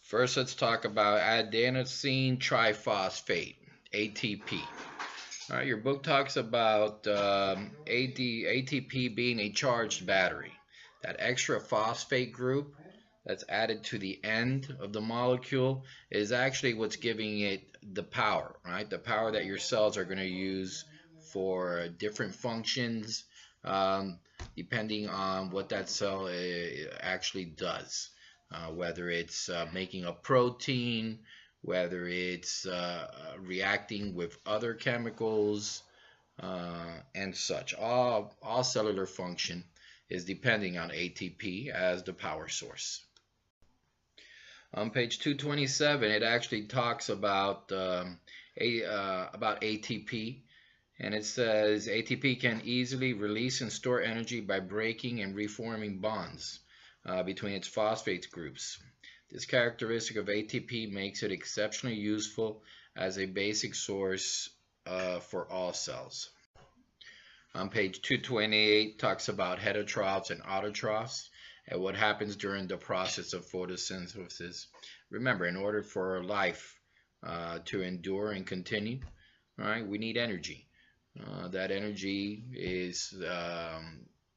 First, let's talk about adenosine triphosphate, ATP. All right, your book talks about ATP being a charged battery. That extra phosphate group that's added to the end of the molecule is actually what's giving it the power, right? The power that your cells are going to use for different functions, depending on what that cell actually does. Whether it's making a protein, whether it's reacting with other chemicals and such. All cellular function is depending on ATP as the power source. On page 227, it actually talks about ATP, and it says ATP can easily release and store energy by breaking and reforming bonds between its phosphate groups. This characteristic of ATP makes it exceptionally useful as a basic source for all cells. On page 228 talks about heterotrophs and autotrophs and what happens during the process of photosynthesis. Remember, in order for life to endure and continue, right, we need energy. That energy is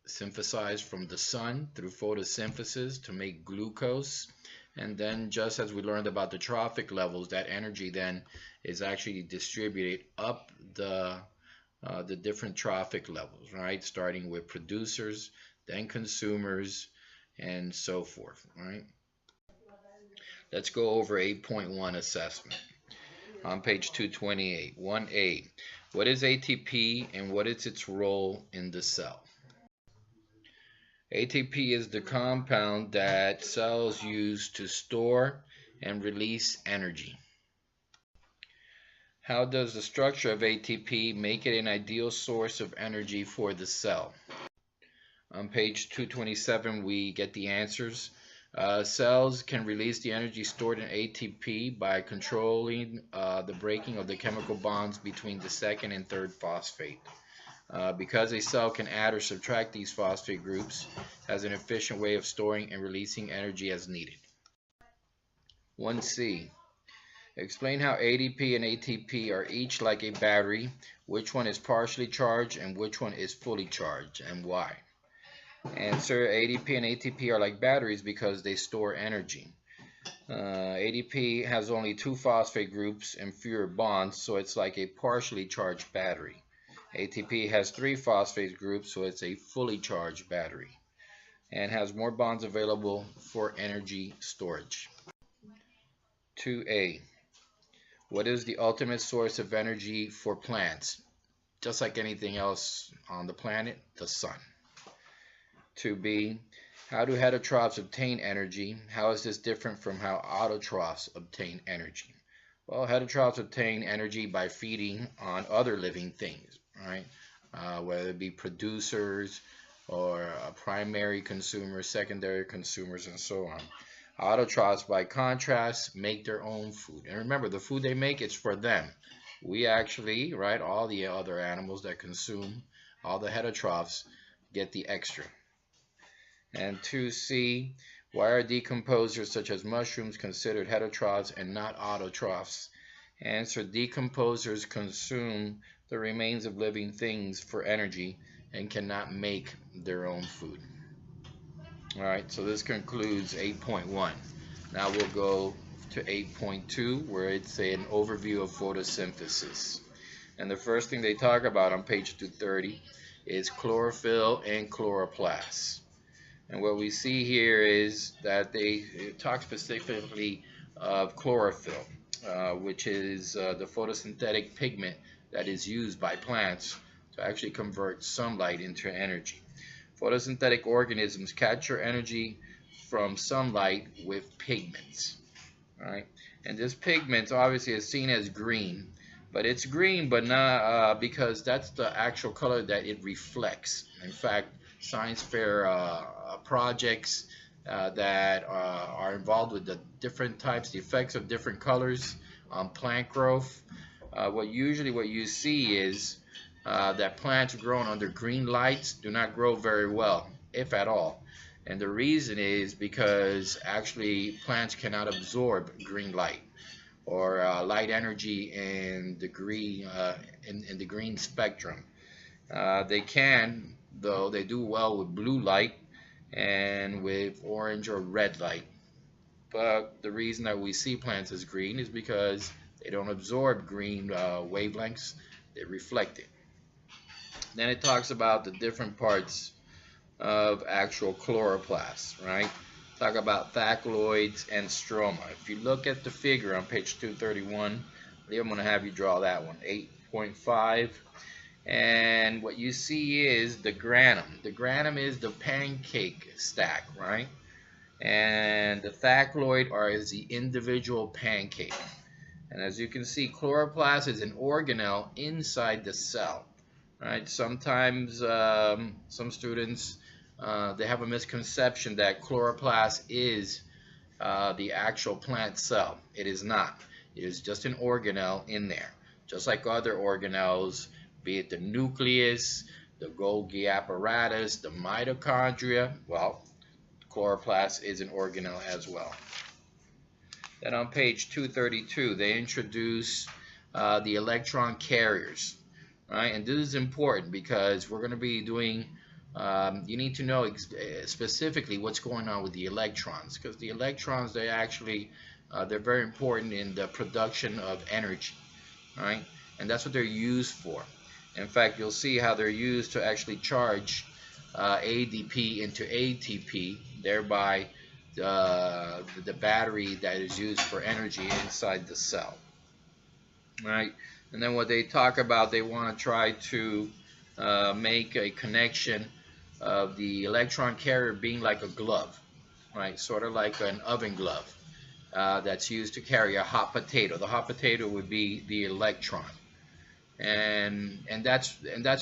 synthesized from the sun through photosynthesis to make glucose, and then just as we learned about the trophic levels, that energy then is actually distributed up the different trophic levels, right, starting with producers, then consumers, and so forth. Right, let's go over 8.1 assessment on page 228. 1A, what is ATP and what is its role in the cell? ATP is the compound that cells use to store and release energy. How does the structure of ATP make it an ideal source of energy for the cell? On page 227, we get the answers. Cells can release the energy stored in ATP by controlling the breaking of the chemical bonds between the second and third phosphate. Because a cell can add or subtract these phosphate groups, has an efficient way of storing and releasing energy as needed. 1C. Explain how ADP and ATP are each like a battery, which one is partially charged and which one is fully charged, and why. Answer: ADP and ATP are like batteries because they store energy. ADP has only 2 phosphate groups and fewer bonds, so it's like a partially charged battery. ATP has 3 phosphate groups, so it's a fully charged battery and has more bonds available for energy storage. 2A. What is the ultimate source of energy for plants? Just like anything else on the planet, the sun. 2B. How do heterotrophs obtain energy? How is this different from how autotrophs obtain energy? Well, heterotrophs obtain energy by feeding on other living things, right? Whether it be producers or primary consumers, secondary consumers, and so on. Autotrophs, by contrast, make their own food. And remember, the food they make, it's for them. We actually, right, all the other animals that consume, all the heterotrophs, get the extra. And 2C, why are decomposers such as mushrooms considered heterotrophs and not autotrophs? Answer: decomposers consume the remains of living things for energy and cannot make their own food. Alright, so this concludes 8.1. Now we'll go to 8.2, where it's an overview of photosynthesis. And the first thing they talk about on page 230 is chlorophyll and chloroplasts. And what we see here is that they talk specifically of chlorophyll, which is the photosynthetic pigment that is used by plants to actually convert sunlight into energy. Photosynthetic organisms capture energy from sunlight with pigments. All right, and this pigment obviously is seen as green, but it's green, but not because that's the actual color that it reflects. In fact, science fair projects that are involved with the different types, the effects of different colors on plant growth. What you see is that plants grown under green lights do not grow very well, if at all. And the reason is because actually plants cannot absorb green light or light energy in the green in the green spectrum. They can, though they do well with blue light and with orange or red light. But the reason that we see plants as green is because they don't absorb green wavelengths, they reflect it. Then it talks about the different parts of actual chloroplasts, right? Talk about thylakoids and stroma. If you look at the figure on page 231, I'm going to have you draw that one, 8.5. And what you see is the granum. The granum is the pancake stack, right? And the thylakoid is the individual pancake. And as you can see, chloroplast is an organelle inside the cell, right? Sometimes some students they have a misconception that chloroplast is the actual plant cell. It is not. It is just an organelle in there, just like other organelles, be it the nucleus, the Golgi apparatus, the mitochondria. Well, chloroplast is an organelle as well. Then on page 232, they introduce the electron carriers, right? And this is important because we're going to be doing, you need to know specifically what's going on with the electrons, because the electrons, they actually, they're very important in the production of energy, right? And that's what they're used for. In fact, you'll see how they're used to actually charge ADP into ATP, thereby the battery that is used for energy inside the cell, right? And then what they talk about, they want to try to make a connection of the electron carrier being like a glove, right? Sort of like an oven glove that's used to carry a hot potato. The hot potato would be the electron, and that's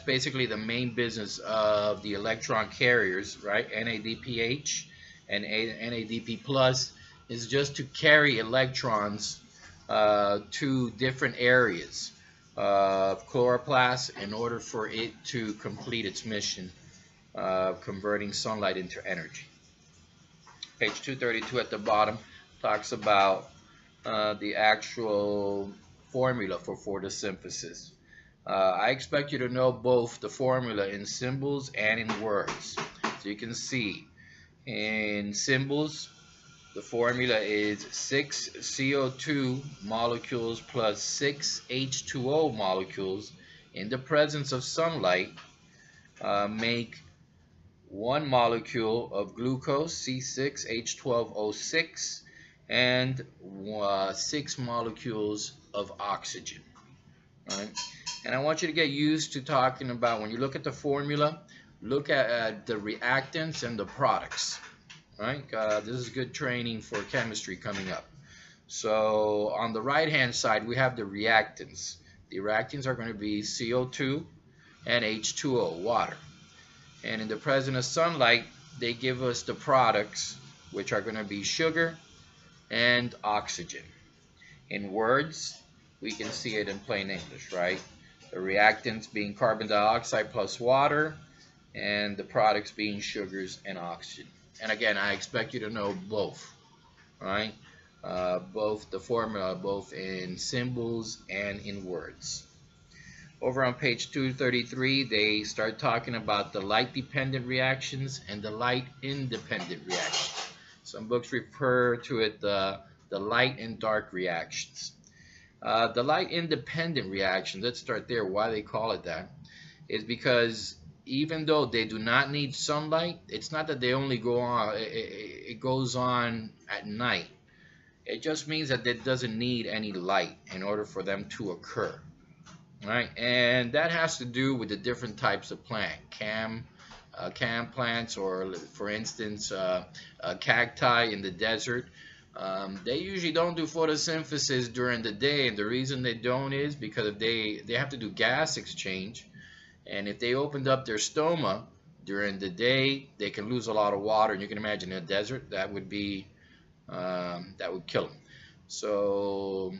basically the main business of the electron carriers, right? NADPH and NADP plus is just to carry electrons to different areas of chloroplast in order for it to complete its mission of converting sunlight into energy. Page 232 at the bottom talks about the actual formula for photosynthesis. I expect you to know both the formula in symbols and in words. So you can see in symbols, the formula is 6 CO2 molecules plus 6 H2O molecules in the presence of sunlight make 1 molecule of glucose, C6H12O6, and 6 molecules of oxygen. Right? And I want you to get used to talking about, when you look at the formula, look at the reactants and the products. Right? This is good training for chemistry coming up. So on the right hand side, we have the reactants. The reactants are going to be CO2 and H2O, water. And in the presence of sunlight, they give us the products, which are going to be sugar and oxygen. In words, we can see it in plain English, right? The reactants being carbon dioxide plus water, and the products being sugars and oxygen. And again, I expect you to know both, right? Both the formula, both in symbols and in words. Over on page 233, they start talking about the light-dependent reactions and the light-independent reactions. Some books refer to it the light and dark reactions. The light-independent reaction, let's start there. Why they call it that is because even though they do not need sunlight, it's not that they only go on, it goes on at night. It just means that it doesn't need any light in order for them to occur. Right? And that has to do with the different types of plant. Cam plants, or for instance, cacti in the desert. They usually don't do photosynthesis during the day, and the reason they don't is because they have to do gas exchange. And if they opened up their stoma during the day, they can lose a lot of water. And you can imagine in a desert, that would be that would kill them. So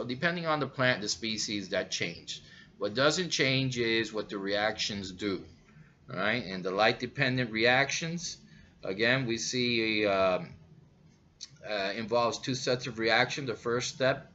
depending on the plant, the species, that change. What doesn't change is what the reactions do. All right, and the light-dependent reactions, Again, we see involves two sets of reactions. The first step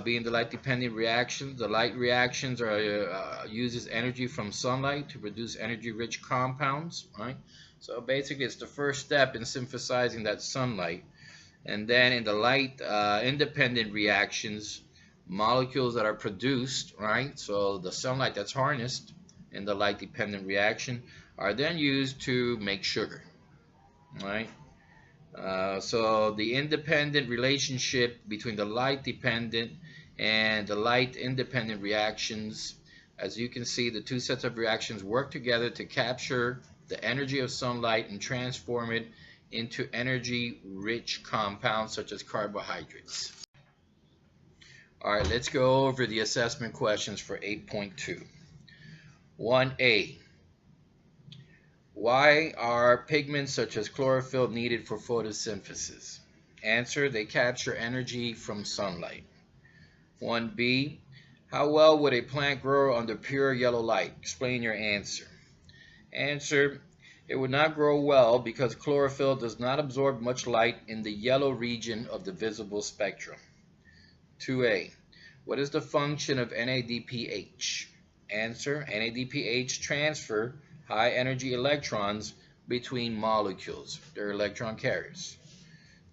being the light-dependent reactions. The light reactions are uses energy from sunlight to produce energy-rich compounds, right? So basically, it's the first step in synthesizing that sunlight. And then in the light independent reactions, molecules that are produced, right? So the sunlight that's harnessed in the light dependent reaction are then used to make sugar, right? So the independent relationship between the light dependent and the light independent reactions, as you can see, the two sets of reactions work together to capture the energy of sunlight and transform it into energy-rich compounds such as carbohydrates. All right, let's go over the assessment questions for 8.2. 1A. Why are pigments such as chlorophyll needed for photosynthesis? Answer: they capture energy from sunlight. 1B. How well would a plant grow under pure yellow light? Explain your answer. Answer: it would not grow well because chlorophyll does not absorb much light in the yellow region of the visible spectrum. 2A. What is the function of NADPH? Answer: NADPH transfer high energy electrons between molecules. They're electron carriers.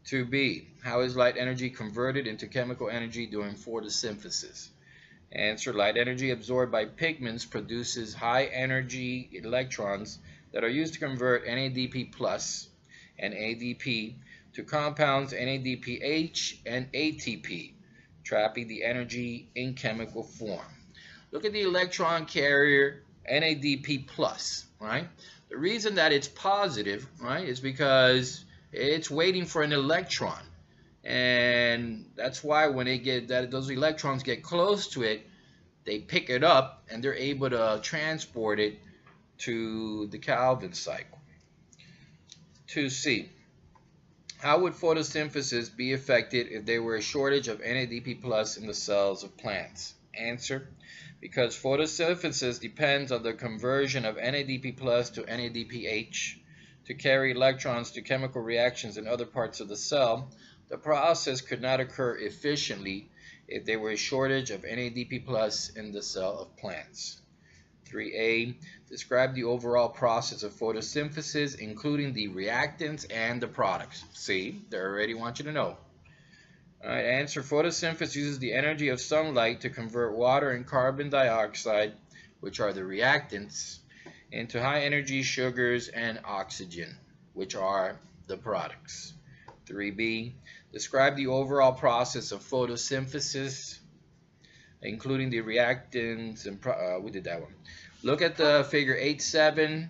2B. How is light energy converted into chemical energy during photosynthesis? Answer: light energy absorbed by pigments produces high energy electrons that are used to convert NADP plus and ADP to compounds NADPH and ATP, trapping the energy in chemical form. Look at the electron carrier NADP plus, right? The reason that it's positive, right, is because it's waiting for an electron, and that's why when they get that, those electrons get close to it, they pick it up and they're able to transport it to the Calvin cycle. 2C. How would photosynthesis be affected if there were a shortage of NADP plus in the cells of plants? Answer: because photosynthesis depends on the conversion of NADP plus to NADPH to carry electrons to chemical reactions in other parts of the cell, the process could not occur efficiently if there were a shortage of NADP plus in the cell of plants. 3A. Describe the overall process of photosynthesis, including the reactants and the products. See, they already want you to know. All right, answer: photosynthesis uses the energy of sunlight to convert water and carbon dioxide, which are the reactants, into high energy sugars and oxygen, which are the products. 3B. Describe the overall process of photosynthesis, including the reactants and we did that one. Look at the figure 8.7.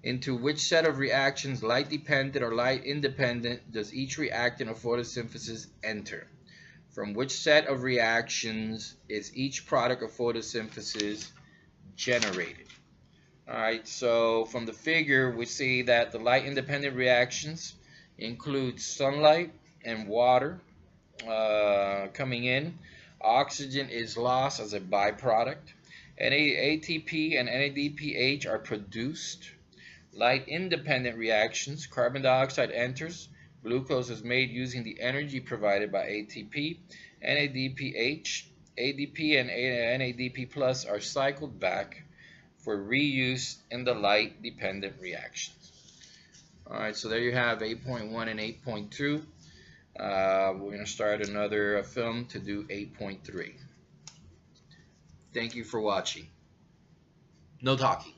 Into which set of reactions, light dependent or light independent, does each reactant of photosynthesis enter? From which set of reactions is each product of photosynthesis generated? Alright, so from the figure we see that the light independent reactions include sunlight and water coming in. Oxygen is lost as a byproduct. ATP and NADPH are produced. Light independent reactions, carbon dioxide enters, glucose is made using the energy provided by ATP, NADPH, ADP and NADP plus are cycled back for reuse in the light dependent reactions. Alright, so there you have 8.1 and 8.2. We're going to start another film to do 8.3. Thank you for watching. No talking.